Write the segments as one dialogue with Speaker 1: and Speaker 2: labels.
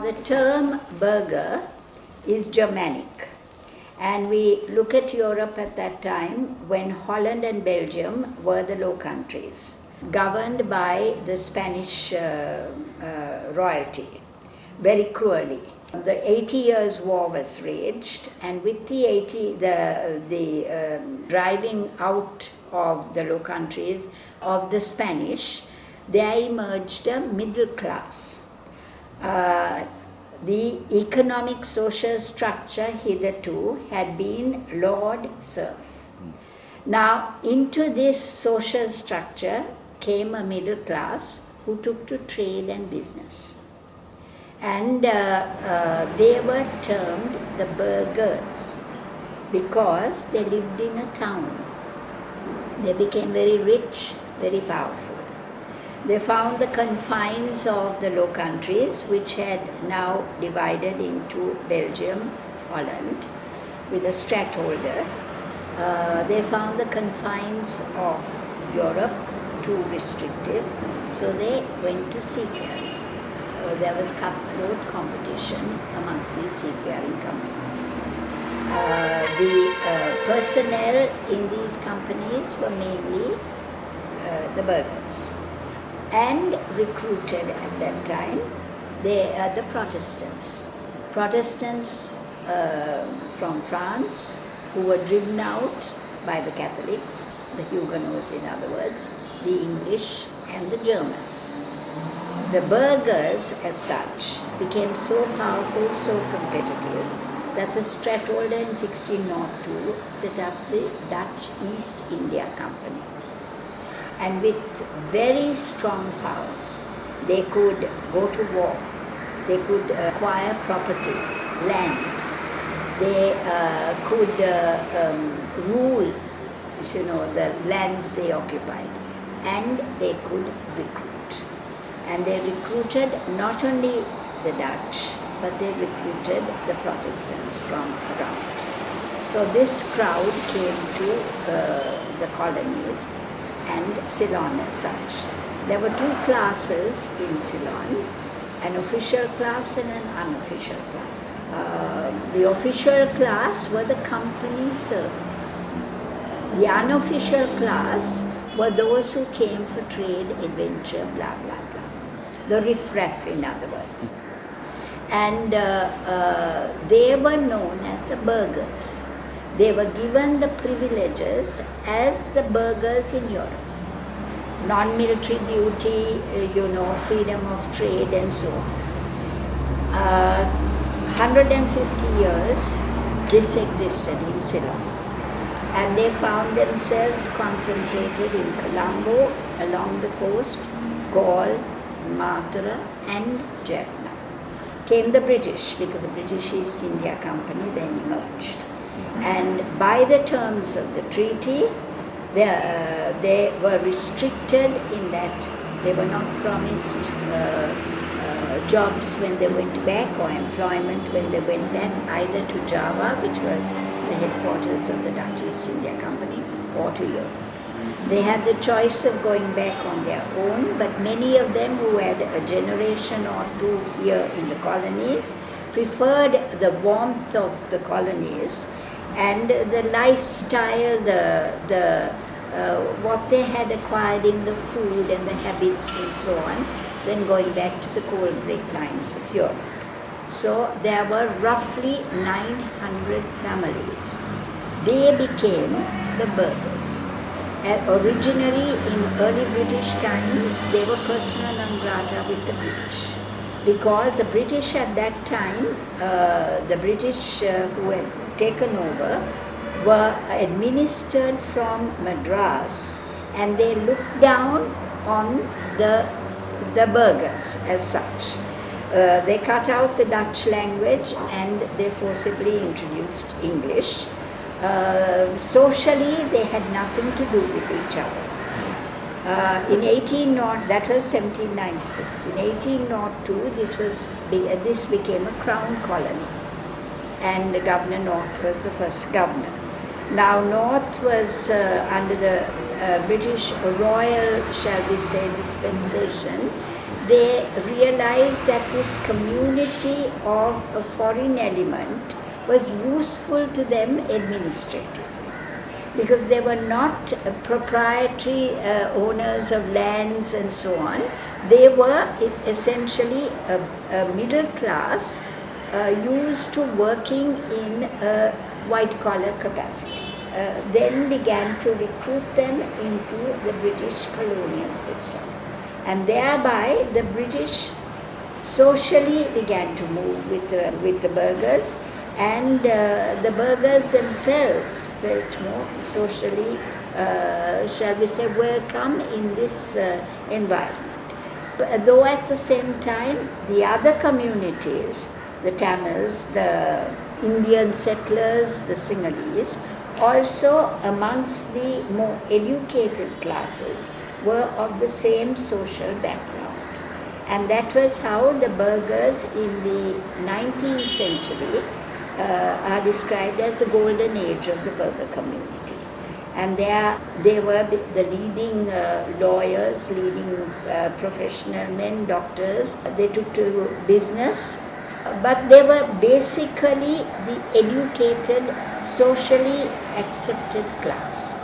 Speaker 1: The term burgher is Germanic, and we look at Europe at that time when Holland and Belgium were the Low Countries, governed by the Spanish royalty, very cruelly. The 80 Years' War was raged, and with the driving out of the Low Countries of the Spanish, there emerged a middle class. The economic social structure hitherto had been lord-serf. Now, into this social structure came a middle class who took to trade and business. And they were termed the burghers because they lived in a town. They became very rich, very powerful. They found the confines of the Low Countries, which had now divided into Belgium, Holland, with a stadtholder. They found the confines of Europe too restrictive, so they went to seafaring. There was cutthroat competition amongst these seafaring companies. The personnel in these companies were mainly the burghers. And recruited at that time, they are the Protestants. Protestants from France who were driven out by the Catholics, the Huguenots in other words, the English and the Germans. The burghers as such became so powerful, so competitive, that the stadtholder in 1602 set up the Dutch East India Company. And with very strong powers, they could go to war, they could acquire property, lands, they could rule, the lands they occupied, and they could recruit. And they recruited not only the Dutch, but they recruited the Protestants from around. So this crowd came to the colonies and Ceylon as such. There were two classes in Ceylon, an official class and an unofficial class. The official class were the company servants. The unofficial class were those who came for trade, adventure, blah, blah, blah. The riffraff, in other words. And they were known as the burghers. They were given the privileges as the burghers in Europe. Non-military duty, freedom of trade and so on. 150 years this existed in Ceylon. And they found themselves concentrated in Colombo, along the coast, Gaul, Mathura and Jaffna. Came the British, because the British East India Company then emerged. And by the terms of the treaty, they were restricted in that they were not promised jobs when they went back or employment when they went back either to Java, which was the headquarters of the Dutch East India Company, or to Europe. They had the choice of going back on their own, but many of them who had a generation or two here in the colonies preferred the warmth of the colonies and the lifestyle, what they had acquired in the food and the habits and so on, then going back to the coal break-lines of Europe. So there were roughly 900 families. They became the burghers. Originally, in early British times, they were persona non grata with the British. Because the British at that time, the British who had taken over, were administered from Madras, and they looked down on the burghers as such. They cut out the Dutch language and they forcibly introduced English. Socially, they had nothing to do with each other. That was 1796. In 1802, this became a crown colony, and Governor North was the first governor. Now, North was under the British royal, shall we say, dispensation. They realized that this community of a foreign element was useful to them administratively, because they were not proprietary owners of lands and so on. They were essentially a middle class used to working in a white-collar capacity. Then began to recruit them into the British colonial system. And thereby the British socially began to move with the burghers, and the burghers themselves felt more socially, shall we say, welcome in this environment. But though at the same time, the other communities, the Tamils, the Indian settlers, the Sinhalese, also amongst the more educated classes, were of the same social background. And that was how the burghers in the 19th century are described as the golden age of the burgher community. And they were the leading lawyers, leading professional men, doctors. They took to business, but they were basically the educated, socially accepted class.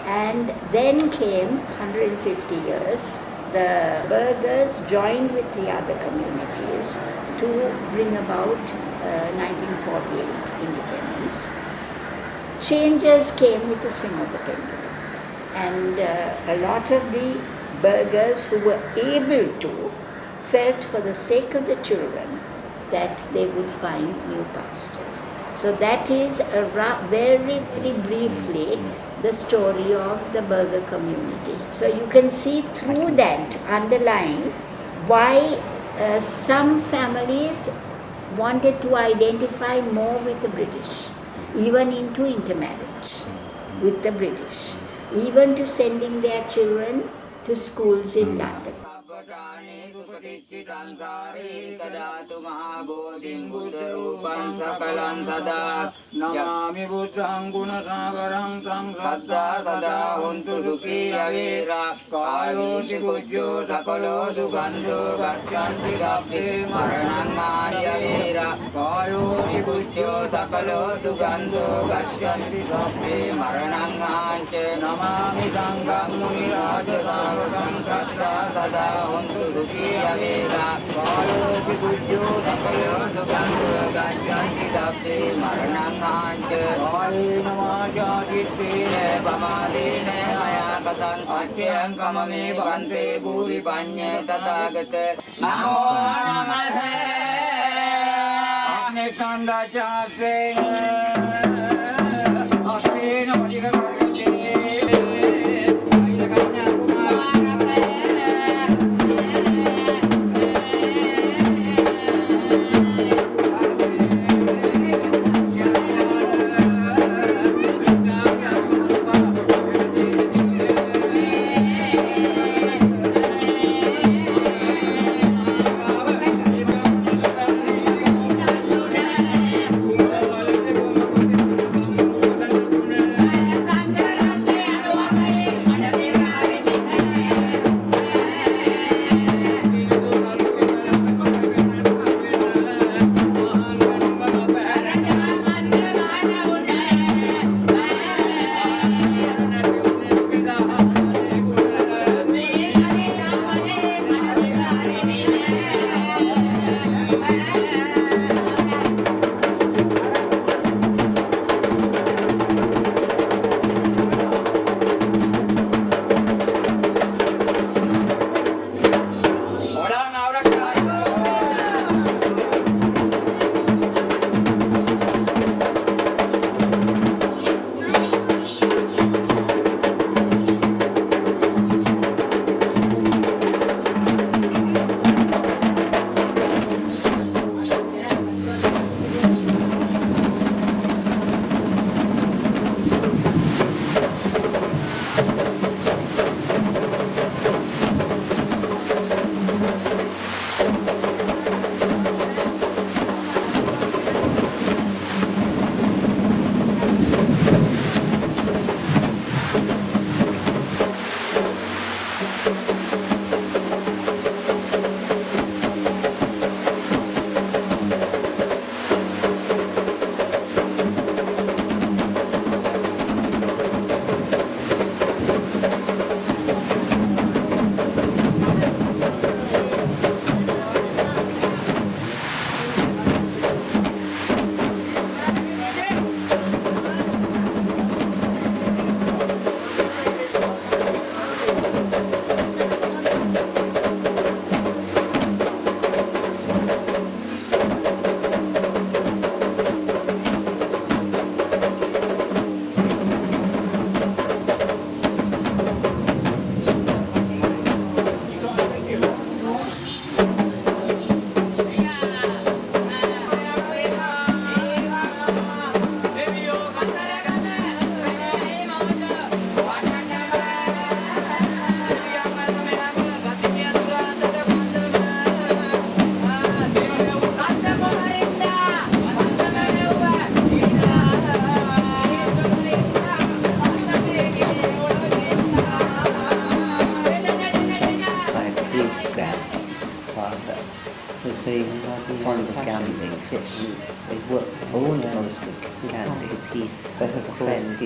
Speaker 1: And then came 150 years, the burghers joined with the other communities to bring about 1948 independence. Changes came with the swing of the pendulum, and a lot of the burghers who were able to felt, for the sake of the children, that they would find new pastors. So that is very, very briefly the story of the burgher community. So you can see through that underlying why some families wanted to identify more with the British, even into intermarriage with the British, even to sending their children to schools in London.
Speaker 2: Namami Buddhang Gunasagarang Sang Saddha Sada Huntu Sukhi Avira Kayo Sikujyo Sakalo Sugandho Gachanti Gabde Maranangaya Avira Kayo Sikujyo Sakalo Sugandho Gachanti Gabde Maranangaya Namami Sangham Muniraja Sarvasam Saddha Sada Huntu Sukhi Avira Kayo Sikujyo Sakalo Sugandho Gachanti Gabde Maranangaya Kali Namaja Jittine Pamadine Ayakatan Atyam Kamame Bhante Bhuri Panye Tathagate Namo Namaste Agni Kanda Chase Asri Namadika
Speaker 3: gambling, fish. They owned most of Candy. Piece, but a friend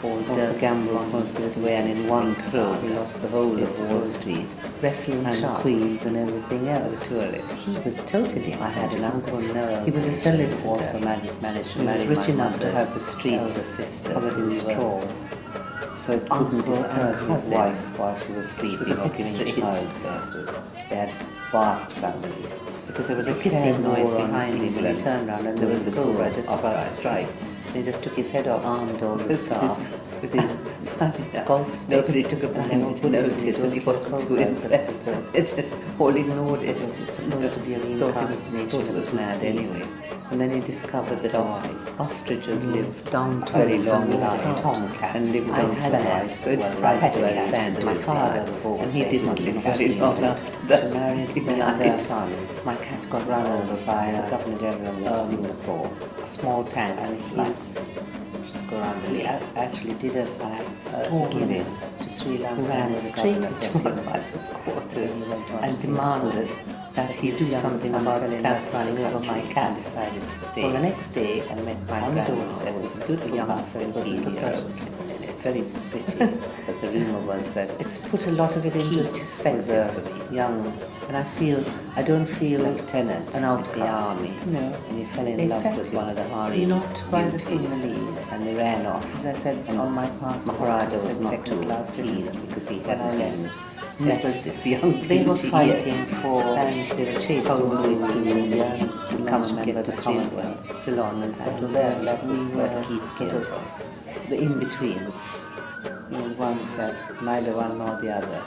Speaker 3: also gambled most of it away, and in one throw he lost the whole of Wall Street, wrestling and sharks, queens and everything else. The tourist. He was totally insane. I had an uncle, he was a solicitor. Also managed to marry rich enough to have the streets covered in straw, so it couldn't disturb his wife while she was sleeping or giving childbirth. They had vast families. Because there was a hissing noise behind him when he turned around, and there was a cobra just about to strike. And he just took his head off, armed all the staff with his golf stick. Nobody took up the notice, and he wasn't too impressed. It just all ignored it. It's supposed to be a thought it was mad anyway. And then he discovered that ostriches lived down very long lives and lived on sand, so he decided to add sand to his life. And he didn't live very long after that. He married his son. My cat got run over by the Governor General of Singapore, a small tank, and he actually did a storm in to Sri Lanka, ran straight into my quarters and demanded that he do something about the tank running over my cat. Decided to stay. Well, the next day, I met my grandmother. There was a good young 17-year-old. Very pretty, but the rumour was that it's put a lot of it into perspective for me. Young, and I don't feel lieutenant an outcast. The army. No, and he fell in love with one of the Hari not by the Sinhalese, and they ran off. As I said, and on my passport, Maharaja was not too pleased because he had left. This young they were fighting for, and they were chased over to India and become a member to Ceylon and settle there. That was where Keats came from. The in-betweens, the ones that neither one nor the other.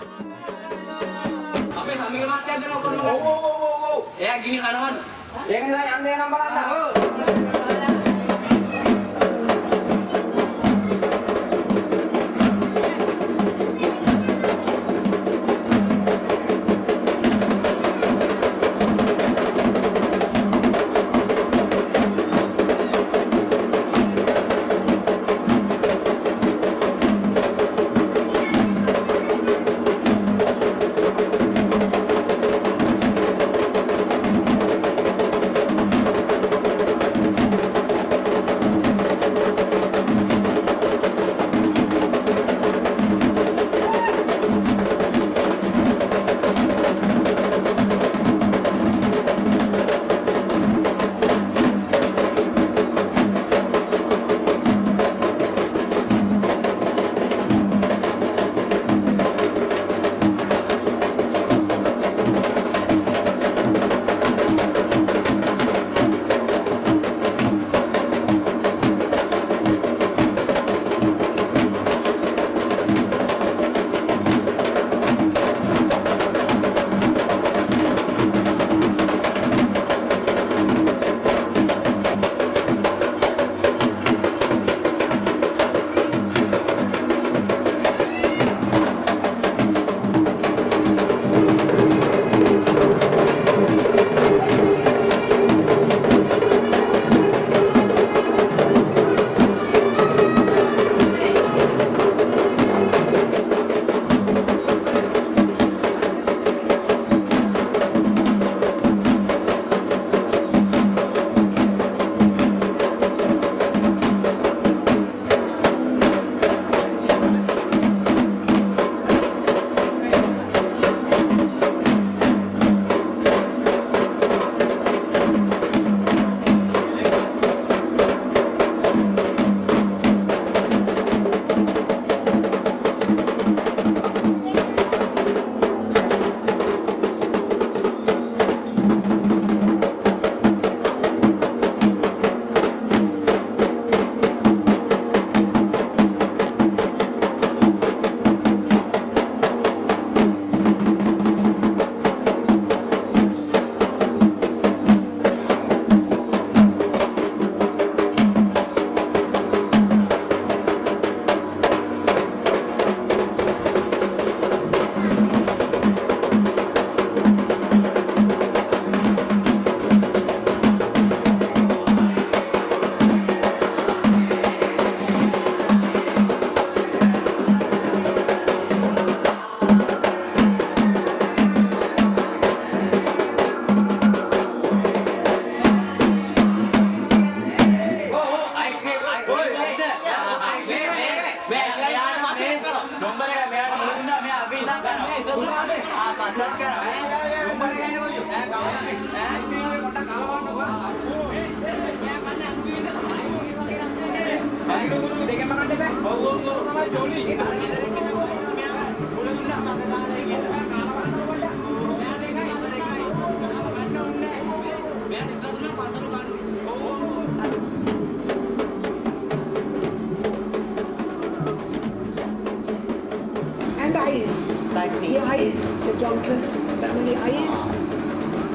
Speaker 4: And eyes.
Speaker 3: Like me.
Speaker 4: The eyes, the Jongless family eyes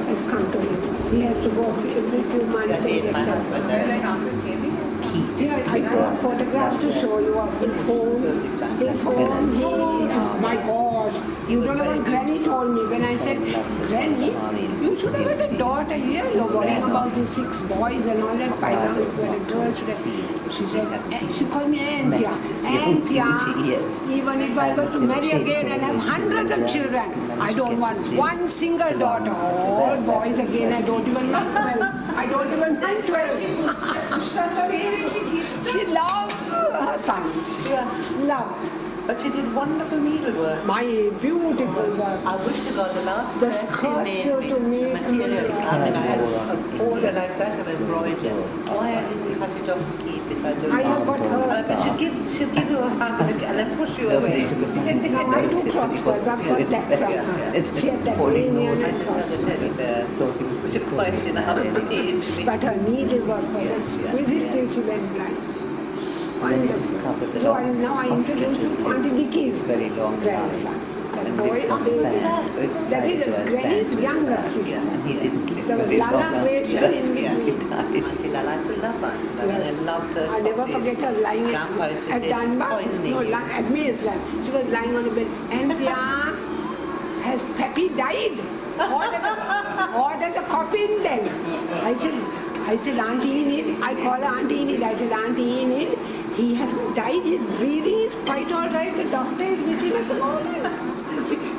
Speaker 4: has come to him. He has to go every few months and get
Speaker 3: my
Speaker 4: tested.
Speaker 3: husband does.
Speaker 4: Yeah, I brought photographs to show you of his home. His home is, my gosh. You don't know what Granny told me when I said, Granny, you should have had a daughter here. You're worrying about the 6 boys and all that. By now, it's when a girl should have. She said, she called me Auntie. Auntie, even if I were to marry again and have hundreds of children, I don't want one single daughter. All boys again, I don't even want 12. I don't even want 12. She loves her sons. Loves.
Speaker 3: But she did wonderful needlework.
Speaker 4: My beautiful work.
Speaker 3: I wish to God the last
Speaker 4: The
Speaker 3: time
Speaker 4: skirt
Speaker 3: she
Speaker 4: to
Speaker 3: made
Speaker 4: me.
Speaker 3: material. I mean, I had an order like that of embroidery. Why I didn't cut it off and keep it? I don't
Speaker 4: I have
Speaker 3: know.
Speaker 4: got her.
Speaker 3: But she'll give you a hug and then push you away.
Speaker 4: No, I do crosswords. I've got that from her. She had that alien
Speaker 3: I just have a teddy bear, which are quite in our age.
Speaker 4: But her needlework was exquisite till she went blind.
Speaker 3: Then he discovered that
Speaker 4: So now I introduced you to Auntie Dicky's
Speaker 3: very long
Speaker 4: grandson.
Speaker 3: and
Speaker 4: Boy,
Speaker 3: lived on sand. So he
Speaker 4: that
Speaker 3: decided
Speaker 4: is
Speaker 3: to add
Speaker 4: Granny's
Speaker 3: sand to his
Speaker 4: younger
Speaker 3: life.
Speaker 4: sister.
Speaker 3: And he didn't live
Speaker 4: There was
Speaker 3: very long
Speaker 4: Lala
Speaker 3: after
Speaker 4: Rachel
Speaker 3: that.
Speaker 4: in
Speaker 3: Yeah, he
Speaker 4: between.
Speaker 3: died. Auntie Lala, I used to love Auntie Lala.
Speaker 4: Yes.
Speaker 3: I loved her.
Speaker 4: I never
Speaker 3: toffees.
Speaker 4: forget her lying
Speaker 3: Grandpa used to
Speaker 4: at
Speaker 3: say she's
Speaker 4: Dunbar.
Speaker 3: poisoning
Speaker 4: No,
Speaker 3: you.
Speaker 4: at Maze Land. She was lying on the bed. Auntie, has Peppy died? What does a coffin then? I said, Auntie Enid. I call her Auntie Enid. I said, Auntie Enid, he hasn't died. His breathing is quite all right. The doctor is with him at the moment.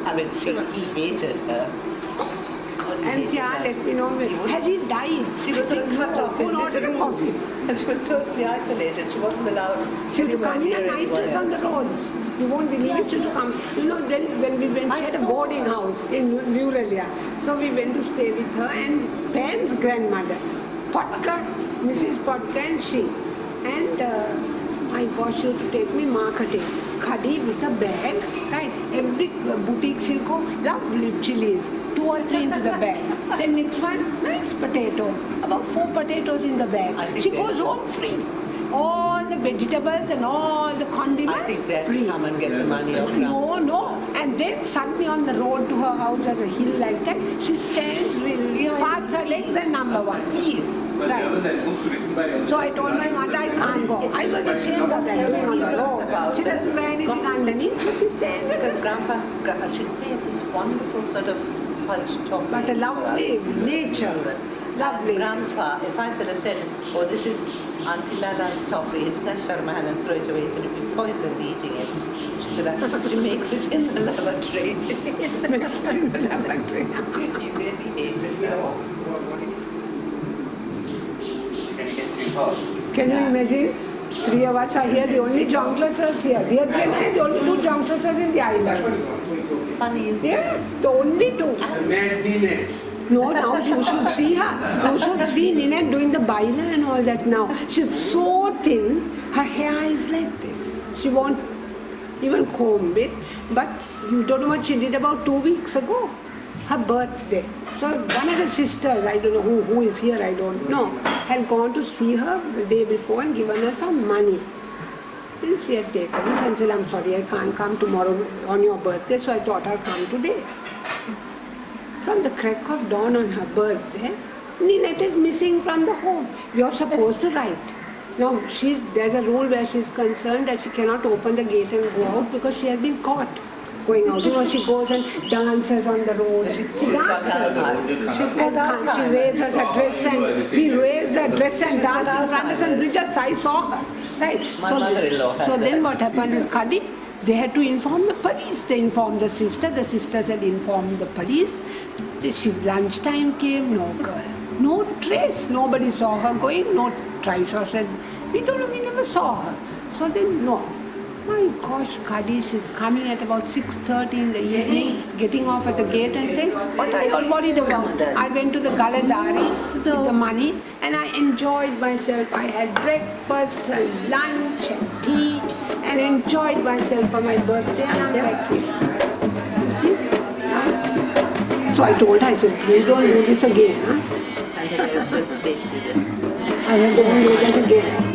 Speaker 3: I mean, he hated her. God, he
Speaker 4: And
Speaker 3: hated her.
Speaker 4: let me know when. Has he died?
Speaker 3: She was cut off
Speaker 4: Who
Speaker 3: in this
Speaker 4: ordered a
Speaker 3: room.
Speaker 4: coffin?
Speaker 3: And she was totally isolated. She wasn't allowed
Speaker 4: She used to come in
Speaker 3: near
Speaker 4: at night
Speaker 3: anyone
Speaker 4: dress on the
Speaker 3: else.
Speaker 4: roads. You won't believe it. She used to come. You know, then when we went, she had a
Speaker 3: saw
Speaker 4: boarding house in New Relia. So we went to stay with her and Pam's grandmother, Potka, Mrs. Potka and she. And my gosh, she used to take me marketing. Khadi with a bag, right? Every boutique she'll go, lovely chilies, 2 or 3 into the bag. Then next one, nice potato, about 4 potatoes in the
Speaker 3: I
Speaker 4: bag.
Speaker 3: think
Speaker 4: She
Speaker 3: they-
Speaker 4: goes home free. All the vegetables and all the condiments
Speaker 3: I think they have
Speaker 4: free.
Speaker 3: to come and get the money off
Speaker 4: No. And then suddenly on the road to her house, there's a hill like that. She stands, parts her legs and number 1.
Speaker 3: Please.
Speaker 4: Right. So I told my mother I can't go. I was ashamed of that doing on the road. She doesn't wear anything underneath, so she stands with
Speaker 3: Because
Speaker 4: us.
Speaker 3: Grandpa, she made this wonderful sort of fudge toffee.
Speaker 4: But a lovely nature. Lovely.
Speaker 3: Grandpa, if I sort of said, oh, this is Auntie Lala's toffee, it's not shut my hand and throw it away, so it'd be poisoned eating it. She said, she makes it in the lavatory.
Speaker 4: Makes her in the lavatory.
Speaker 3: He really hated her.
Speaker 4: Can you imagine? 3 of us are here, the only jonglers are here. Dear Glenn is the only 2 jonglers are in the island.
Speaker 3: Funny, isn't it?
Speaker 4: Yes, the only 2. No, now you should see her. You should see Ninette doing the baila and all that now. She's so thin, her hair is like this. She won't even comb it. But you don't know what she did about 2 weeks ago. Her birthday. So one of the sisters, I don't know who is here, I don't know, had gone to see her the day before and given her some money. And she had taken it and said, I'm sorry, I can't come tomorrow on your birthday, so I thought I'll come today. From the crack of dawn on her birthday, Ninette is missing from the home. You're supposed to write. Now, there's a rule where she's concerned that she cannot open the gate and go out because she has been caught going out. You know, she goes and dances on the road. She dances.
Speaker 3: She's got Alzheimer's.
Speaker 4: She raises her dress and we raised her dress and danced in front of St. Bridget's. I saw her. Right.
Speaker 3: My mother-in-law had
Speaker 4: So then
Speaker 3: that.
Speaker 4: what happened is Khadi, they had to inform the police. They informed the sisters had informed the police. Lunchtime came, no girl. No trace. Nobody saw her going, no trace. So said, we don't know, we never saw her. So then, no. My gosh, Kaddish is coming at about 6:30 in the evening, getting off at the gate and saying, what are you all worried about? I went to the Galadari with the money and I enjoyed myself. I had breakfast and lunch and tea and enjoyed myself for my birthday and I'm back here. You see? Huh? So I told her, I said, please don't do this again. Huh? I said, don't do that again.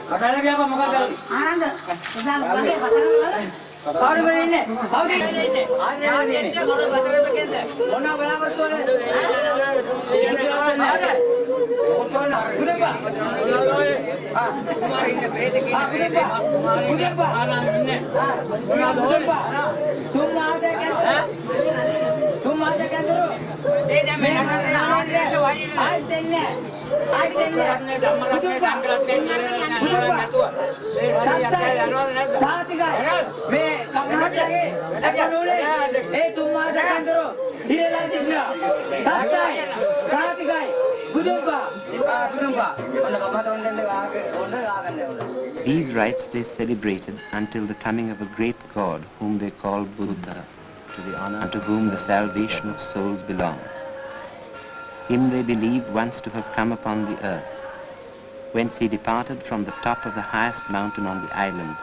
Speaker 2: කතාල ගියාම මොකද කරන්නේ?
Speaker 5: ආනන්ද උදාම වගේ කතා කරලා
Speaker 2: කවුරු වෙන්නේ ඉන්නේ? කවුද ඉන්නේ? ආන්නේ මොන බතරෙම කියද? මොන බලාපොරොත්තු වෙන්නේ?
Speaker 3: These rites they celebrated until the coming of a great god whom they called Buddha, to the honor and to whom the salvation of souls belongs. Him they believed once to have come upon the earth, whence he departed from the top of the highest mountain on the island,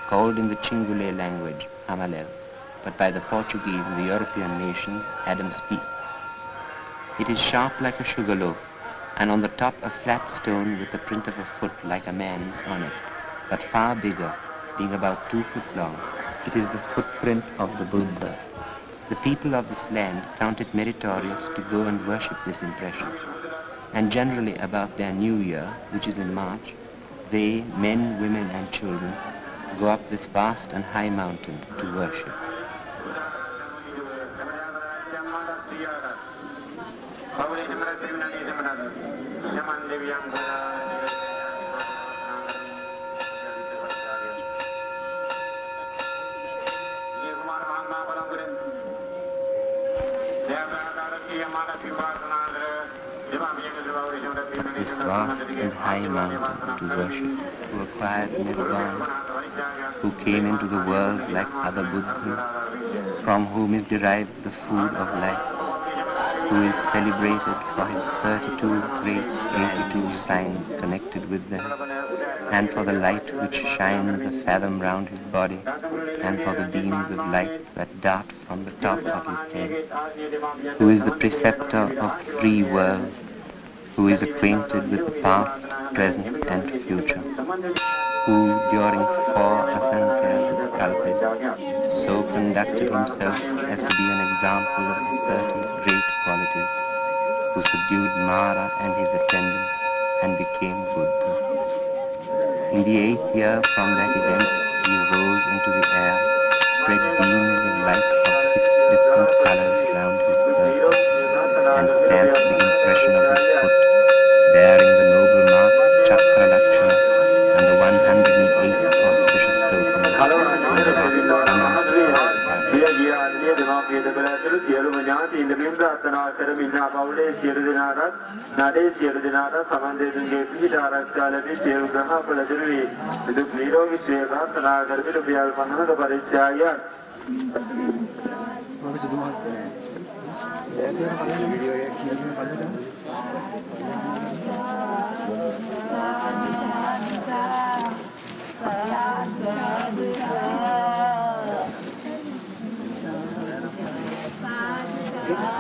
Speaker 3: called in the Chingule language Amalel, but by the Portuguese and the European nations Adam's Peak. It is sharp like a sugar loaf, and on the top a flat stone with the print of a foot like a man's on it, but far bigger, being about 2 foot long. It is the footprint of the Buddha. The people of this land count it meritorious to go and worship this impression. And generally about their new year, which is in March, they, men, women and children, go up this vast and high mountain to worship. This vast and high mountain to worship, who acquired Nirvana, who came into the world like other Buddhas, from whom is derived the food of life, who is celebrated for his 32 great 82 signs connected with them, and for the light which shines a fathom round his body, and for the beams of light that dart from the top of his head, who is the preceptor of 3 worlds, who is acquainted with the past, present and future, who during 4 asankhas of kalpas so conducted himself as to be an example of the 30 great qualities, who subdued Mara and his attendants and became Buddha. In the 8th year from that event, he rose into the air, spread beams of light of 6 different colors round his person, and stamped the impression of his foot, bearing the noble marks Chakra Lakshana and the 108 auspicious tokens on the rock Sama.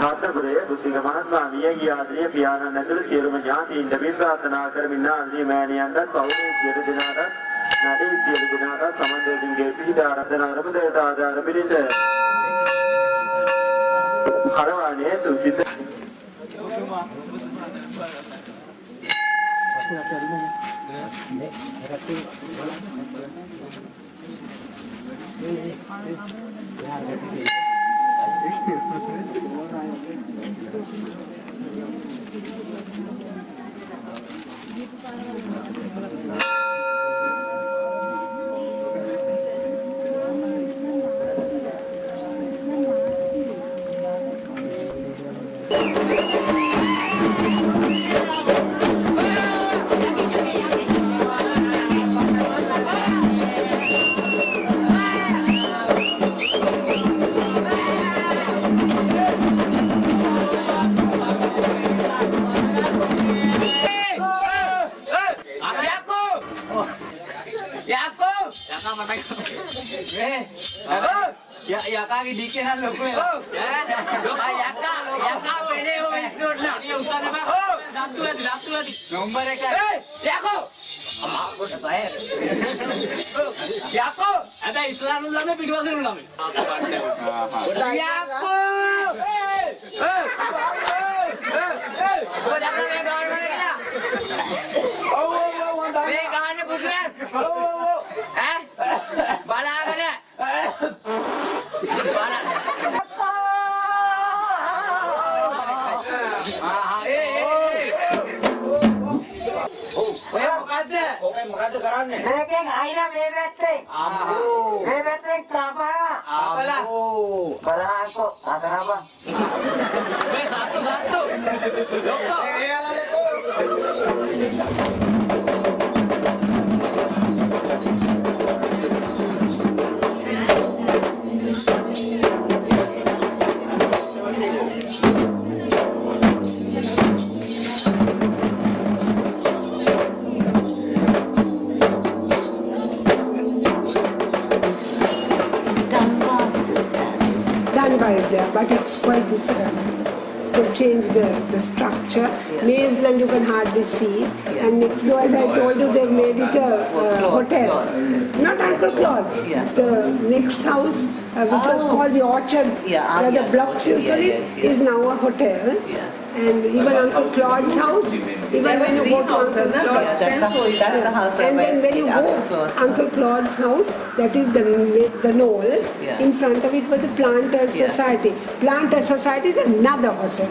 Speaker 6: සාත්‍රපුරේ බුද්ධික මහත්මයා මියගිය ආදරණීය පියාණන් ඇතුළු සියලුම ඥාතීන්ට පින් ප්‍රාර්ථනා කරමින් ආදී මෑණියන්ටත් පවුලේ සියලු දෙනාටත් නඩේ සියලු දෙනාටත් සමන්දේතුන්ගේ පිහිට ආරාධනා අරමුදයට ආධාර පිණිස හරවානේ තුසිත
Speaker 2: යකාගේ ඩීකේ නම් ලොකු වෙලා යකා පෙනේ ඔය ඉස්සරට නා. ඉය උසන්න බෑ. දත්තු ඇති. නම්බර් 1. යකෝ. යකෝ හැබැයි ඉස්ලාම් ළමයි පිටිපස්සෙන් ළමයි යකෝ මේ ගාන්නේ පුදුරස් ඈ බලාගෙන
Speaker 6: මොකද්ද කරන්නේ?
Speaker 5: මේකෙන් අයිලා මේ පැත්තේ. මේ පැත්තෙන් කපනවා. බලන්නකෝ අතරබා.
Speaker 2: මේ සත්තු ලොක්කෝ
Speaker 4: but it's quite different. To change the structure. Maze land you can hardly see. And next door, as I told you, they made it a hotel. Not Uncle Claude's. The next house, which was called the Orchard, where the blocks usually is now a hotel. And even Uncle Claude's house, even when you go to Uncle Claude's,
Speaker 3: that's the house where
Speaker 4: and then when you go Uncle Claude's house, that is the knoll. In front of it was a Planters Society. Planters Society is another hotel.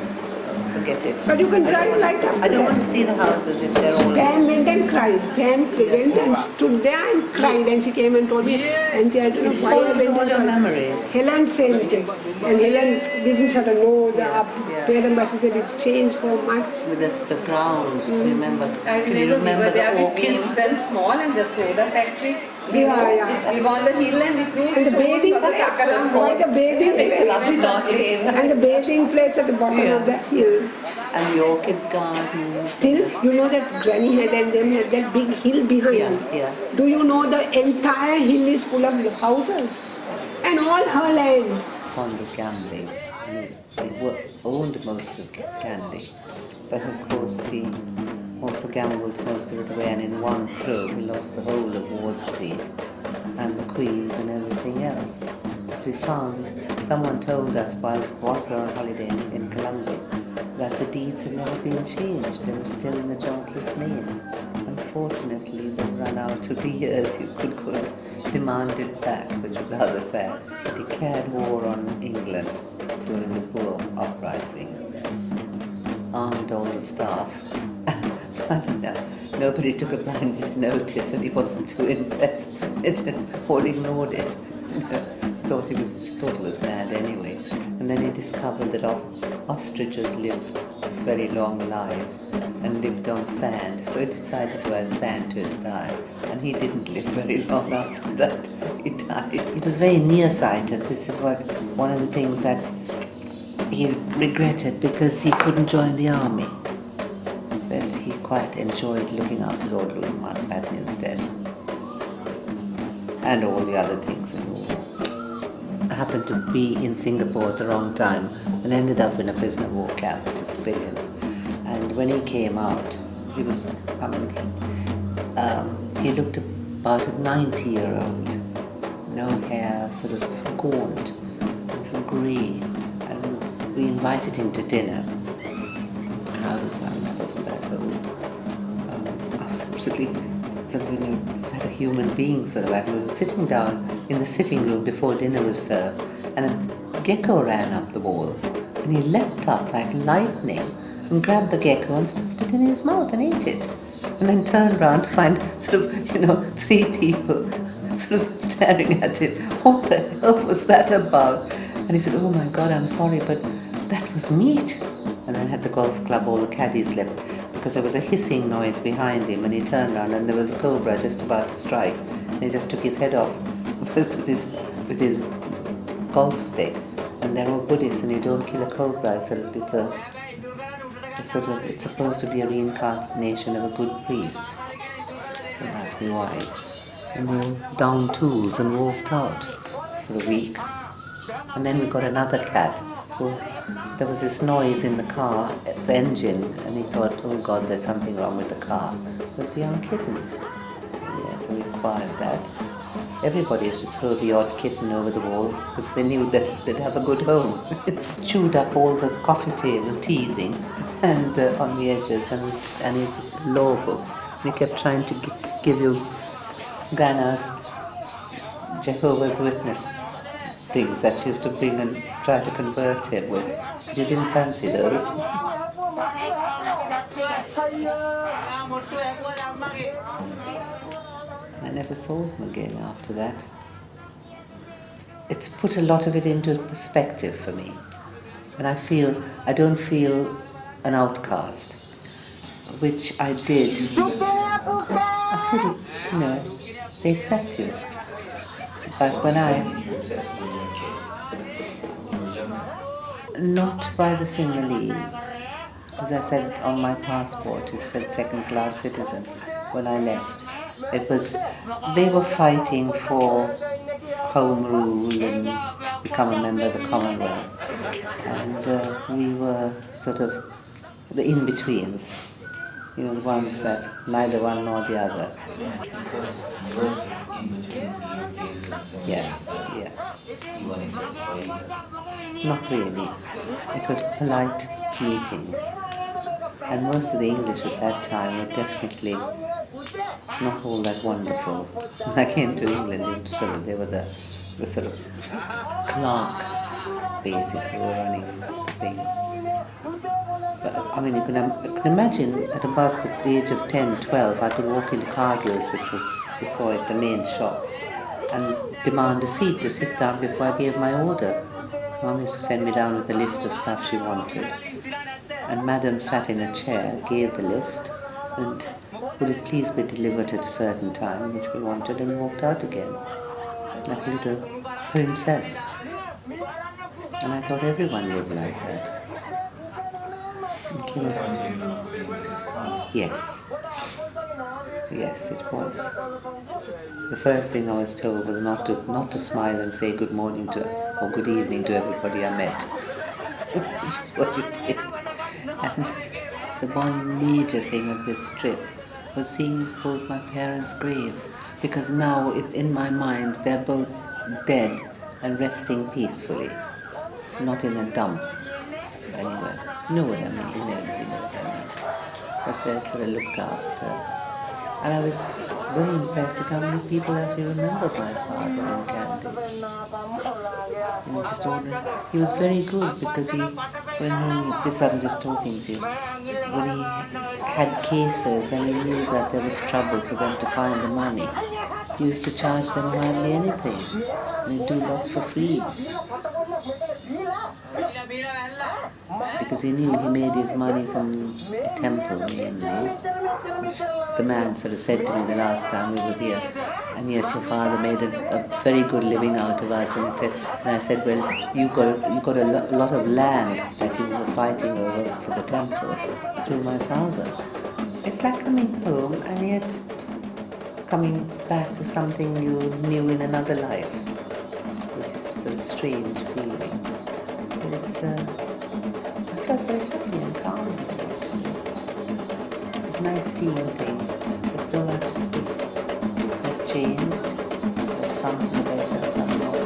Speaker 3: Forget it.
Speaker 4: But you can drive right up.
Speaker 3: I don't want to see the houses if they're all...
Speaker 4: Pam went and cried. Pam went and stood there and cried, and she came and told me, Auntie, I don't know why I went
Speaker 3: all your
Speaker 4: and
Speaker 3: memories.
Speaker 4: Helen same thing. And Helen didn't sort of know the parent, but she said it's changed so much.
Speaker 3: With the grounds, remember?
Speaker 7: I
Speaker 3: Can you remember
Speaker 7: we were there
Speaker 3: the
Speaker 7: with
Speaker 3: orchids?
Speaker 7: Beans and Small and the soda factory. We were on the hill and we threw
Speaker 4: And the bathing place, why the bathing place? And the bathing place at the bottom of that hill.
Speaker 3: And the orchid garden.
Speaker 4: Still, you know that Granny had and them had that big hill behind. Do you know the entire hill is full of houses? And all her land.
Speaker 3: On the gambling. He owned most of Candy. But of course he also gambled most of it away, and in one throw we lost the whole of Ward Street and the Queens and everything else. We found, someone told us while we were on holiday in Colombia, that the deeds had never been changed. They were still in the Jontless name. Unfortunately, they ran out of the years you could go and demand it back, which was rather sad. They declared war on England during the Boer uprising, armed all the staff. Funny enough, nobody took a blind bit of notice, and he wasn't too impressed. It just all ignored it. thought he was mad anyway. And then he discovered that ostriches live very long lives and lived on sand, so he decided to add sand to his diet, and he didn't live very long after that. He died. He was very nearsighted. This is one of the things that he regretted, because he couldn't join the army. But he quite enjoyed looking after Lord Louis Mountbatten instead, and all the other things involved. I happened to be in Singapore at the wrong time and ended up in a prisoner of war camp for civilians. And when he came out, he was, he looked about a 90-year-old, no hair, sort of gaunt, sort of grey. And we invited him to dinner. I wasn't that old. I was absolutely a human being sort of. We were sitting down in the sitting room before dinner was served, and a gecko ran up the wall, and he leapt up like lightning and grabbed the gecko and stuffed it in his mouth and ate it, and then turned round to find three people sort of staring at him. What the hell was that about? And he said, "Oh my God, I'm sorry, but that was meat." And then at the golf club all the caddies left, because there was a hissing noise behind him, and he turned around and there was a cobra just about to strike, and he just took his head off with his golf stick. And they're all Buddhists, and you don't kill a cobra. It's supposed to be a reincarnation of a good priest. And that's why. And they all down tools and walked out for a week. And then we got another cat. There was this noise in the car, its engine, and he thought, oh God, there's something wrong with the car. It was a young kitten. exorcism required that. Everybody used to throw the odd kitten over the wall because they knew that they'd have a good home. It chewed up all the coffee table teething and on the edges and his law books. He kept trying to give you Grana's Jehovah's Witness things that she used to bring and try to convert him with. But you didn't fancy those. I never saw him again after that. It's put a lot of it into perspective for me. And I don't feel an outcast, which I did. I feel, they accept you. But when not by the Sinhalese. As I said on my passport, it said second-class citizen when I left. They were fighting for home rule and become a member of the Commonwealth. And we were sort of the in-betweens, the ones that neither one nor the other.
Speaker 8: Because those in-between these
Speaker 3: Yeah.
Speaker 8: you weren't accepted by either.
Speaker 3: Not really. It was polite meetings. And most of the English at that time were definitely not all that wonderful. When I came to England, they were the sort of clerk basis who were running things. But, I mean, you can imagine at about the age of 10, 12, I could walk into Cargill's, which was, we saw it, the main shop, and demand a seat to sit down before I gave my order. Mum used to send me down with a list of stuff she wanted. And Madam sat in a chair, gave the list, and would it please be delivered at a certain time, which we wanted, and walked out again, like a little princess. And I thought everyone lived like that. Yes. Yes, it was. The first thing I was told was not to smile and say good morning or good evening to everybody I met. Which is what you did. And the one major thing of this trip was seeing both my parents' graves, because now it's in my mind they're both dead and resting peacefully, not in a dump anywhere. You know what I mean? You know what I mean. But they're sort of looked after. And I was very impressed at how many people actually remember my father and Candy. He was very good because I'm just talking to you, when he had cases and he knew that there was trouble for them to find the money, he used to charge them hardly anything, and he'd do lots for free. Because he knew he made his money from the temple mainly, which the man sort of said to me the last time we were here, and yes, your father made a very good living out of us, and I said, well, you got a lot of land that you were fighting over for the temple through my father. It's like coming home and yet coming back to something you knew in another life, which is sort of strange feeling. But I felt very happy and calm actually. It's nice seeing things, but so much has changed, some for the better, some not.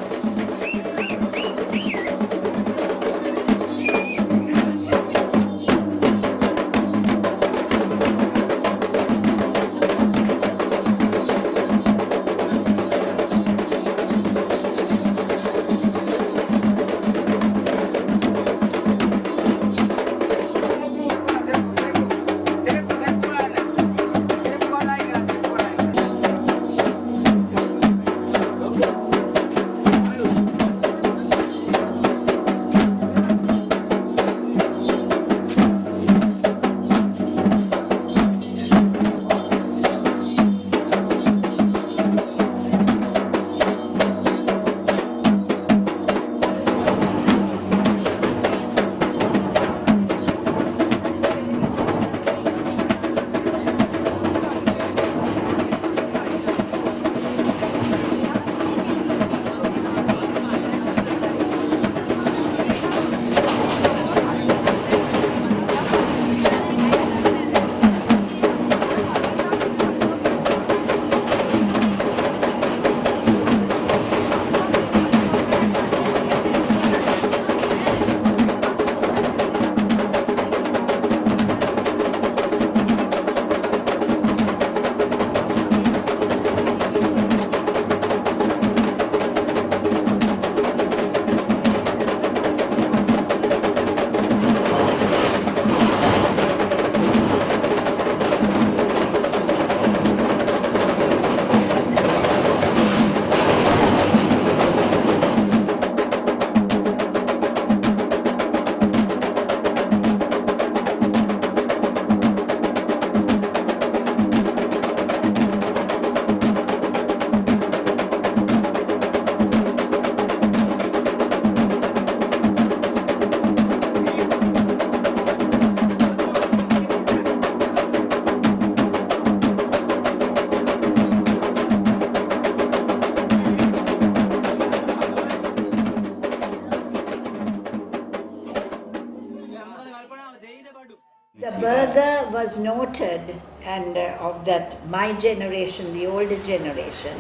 Speaker 1: was noted, and of that my generation, the older generation,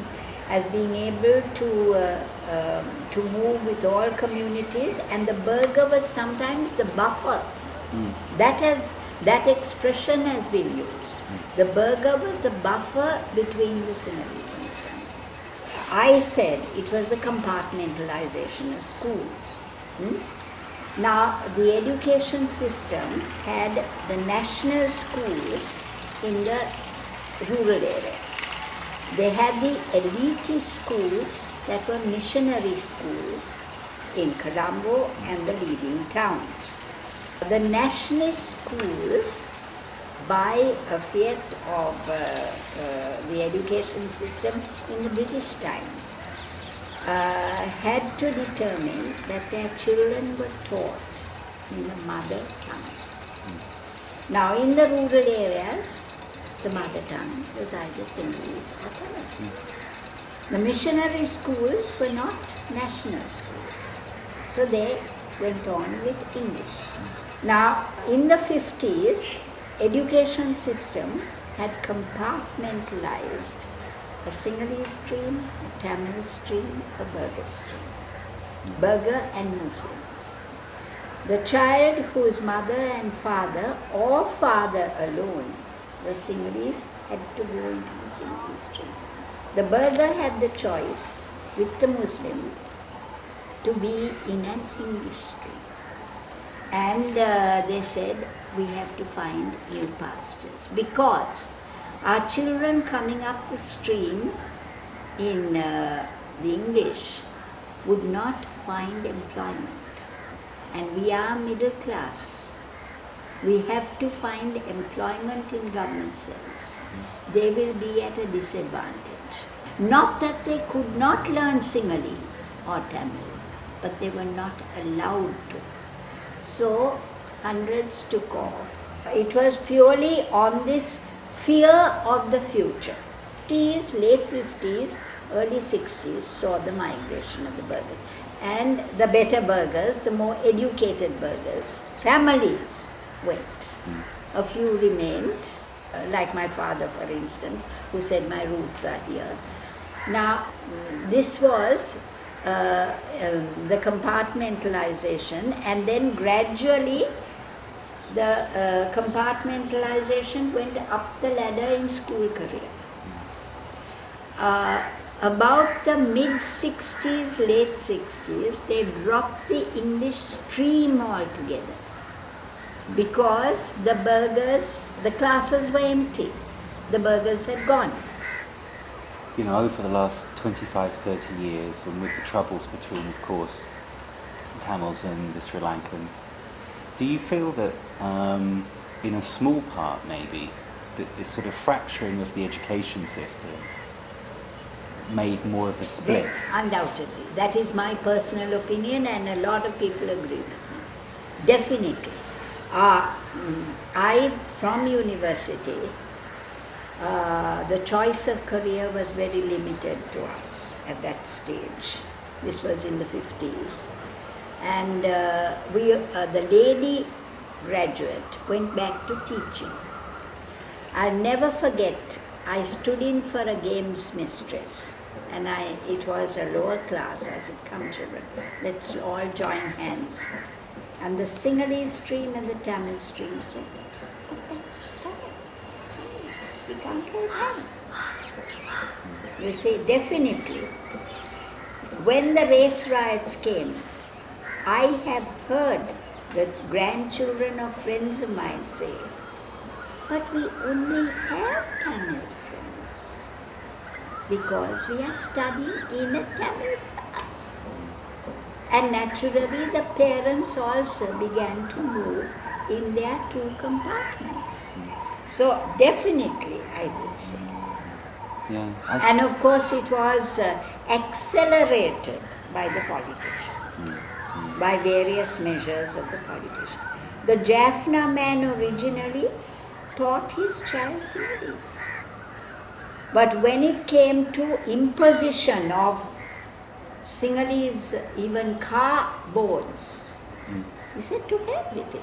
Speaker 1: as being able to move with all communities, and the burgher was sometimes the buffer. That expression has been used. The burgher was the buffer between the Sinhalese and the Tamils. I said it was a compartmentalization of schools. Now, the education system had the national schools in the rural areas. They had the elitist schools that were missionary schools in Colombo and the leading towns. The nationalist schools, by a fiat of the education system in the British times, had to determine that their children were taught in the mother tongue. Now, in the rural areas, the mother tongue was either Sinhalese or Tamil. The missionary schools were not national schools, so they went on with English. Now, in the 50s, education system had compartmentalized a Sinhalese stream, a Tamil stream, a Burgher stream. Burgher and Muslim. The child whose mother and father, or father alone, was Sinhalese had to go into the Sinhalese stream. The Burgher had the choice with the Muslim to be in an English stream. And they said, we have to find new pastors, because our children coming up the stream in the English would not find employment. And we are middle class. We have to find employment in government service. They will be at a disadvantage. Not that they could not learn Sinhalese or Tamil, but they were not allowed to. So hundreds took off. It was purely on this fear of the future. 50s, late 50s, early 60s saw the migration of the Burghers. And the better Burghers, the more educated Burghers, families went. A few remained, like my father, for instance, who said, my roots are here. Now, this was the compartmentalization, and then gradually the compartmentalization went up the ladder in school career. About the mid-60s, late 60s, they dropped the English stream altogether, because the Burghers, the classes were empty. The Burghers had gone.
Speaker 9: You know, over the last 25, 30 years, and with the troubles between, of course, Tamils and the Sri Lankans, do you feel that, in a small part maybe, that this sort of fracturing of the education system made more of a split?
Speaker 1: Undoubtedly. That is my personal opinion, and a lot of people agree with me. Definitely. I, from university, the choice of career was very limited to us at that stage. This was in the 50s. And the lady graduate went back to teaching. I'll never forget, I stood in for a games mistress, and it was a lower class. I said, come children, let's all join hands. And the Sinhalese stream and the Tamil stream said, but that's fine. We can't hold hands. You see, definitely, when the race riots came, I have heard the grandchildren of friends of mine say, but we only have Tamil friends because we are studying in a Tamil class. And naturally, the parents also began to move in their two compartments. So definitely, I would say.
Speaker 9: Yeah.
Speaker 1: And of course, it was accelerated by the politician, by various measures of the politician. The Jaffna man originally taught his child Sinhalese. But when it came to imposition of Sinhalese, even car boards, he said, to hell with it.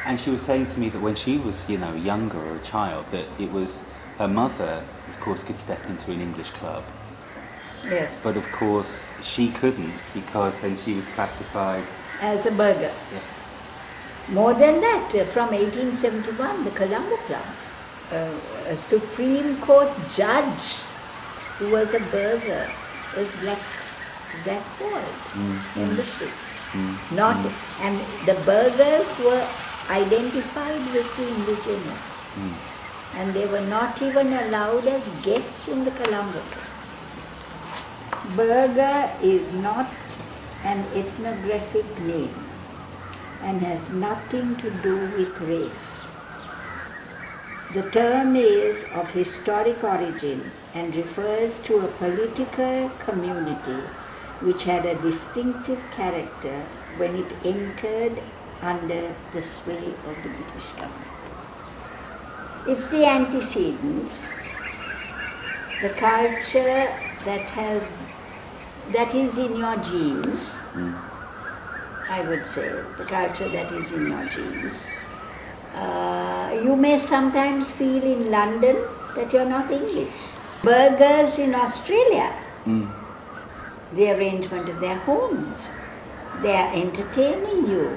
Speaker 9: And she was saying to me that when she was, younger or a child, that it was her mother, of course, could step into an English club.
Speaker 1: Yes.
Speaker 9: But of course, she couldn't because then she was classified
Speaker 1: As a burgher.
Speaker 9: Yes.
Speaker 1: More than that, from 1871, the Colombo Club, a Supreme Court judge who was a burgher was blackballed in the ship. And the burghers were identified with the indigenous, and they were not even allowed as guests in the Colombo Club. Burgher is not an ethnographic name and has nothing to do with race. The term is of historic origin and refers to a political community which had a distinctive character when it entered under the sway of the British government. It's the antecedents, the culture that is in your genes, I would say, the culture that is in your genes. You may sometimes feel in London that you're not English. Burghers in Australia, the arrangement of their homes, they are entertaining you,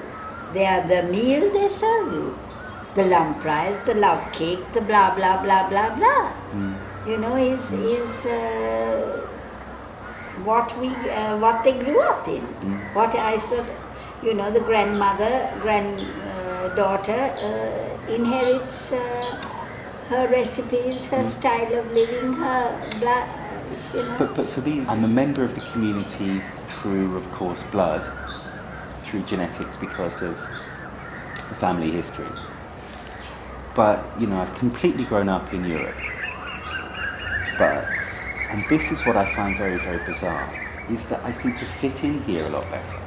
Speaker 1: they are the meal they serve you, the lump rice, the love cake, the blah blah blah blah blah. Is what they grew up in. What I sort of, the granddaughter inherits her recipes, her style of living, her blah.
Speaker 9: But for me, I'm a member of the community through, of course, blood, through genetics because of family history. But, I've completely grown up in Europe. And this is what I find very, very bizarre, is that I seem to fit in here a lot better.